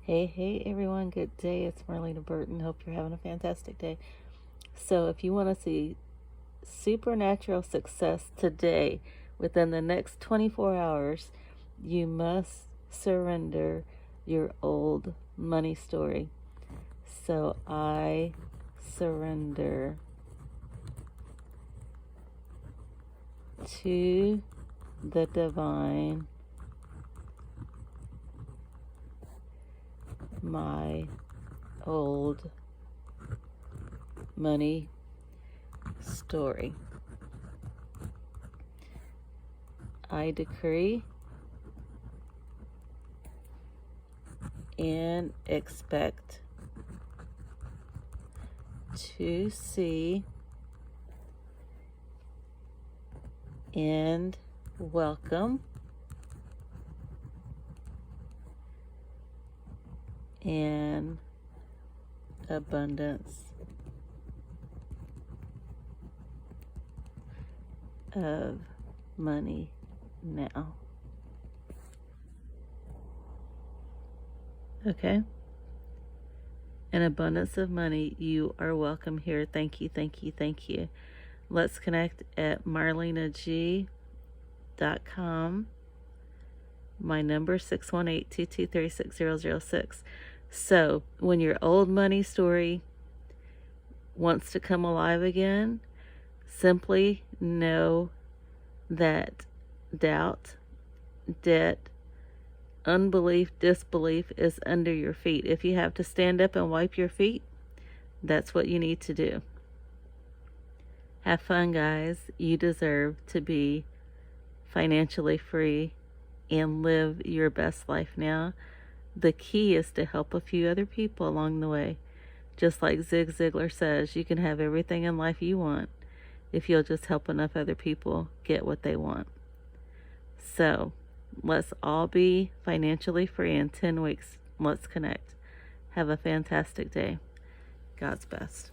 Hey everyone, good day. It's Marlena Burton. Hope you're having a fantastic day. So, if you want to see supernatural success today within the next 24 hours, you must surrender your old money story. So, I surrender to the divine my old money story. I decree and expect to see and welcome an abundance of money now. Okay? An abundance of money. You are welcome here. Thank you, thank you, thank you. Let's connect at marlenag.com. My number 618-223-6006. So when your old money story wants to come alive again, simply know that doubt, debt, unbelief, disbelief is under your feet. If you have to stand up and wipe your feet, that's what you need to do. Have fun, guys. You deserve to be financially free and live your best life now. The key is to help a few other people along the way. Just like Zig Ziglar says, you can have everything in life you want if you'll just help enough other people get what they want. So let's all be financially free in 10 weeks. Let's connect. Have a fantastic day. God's best.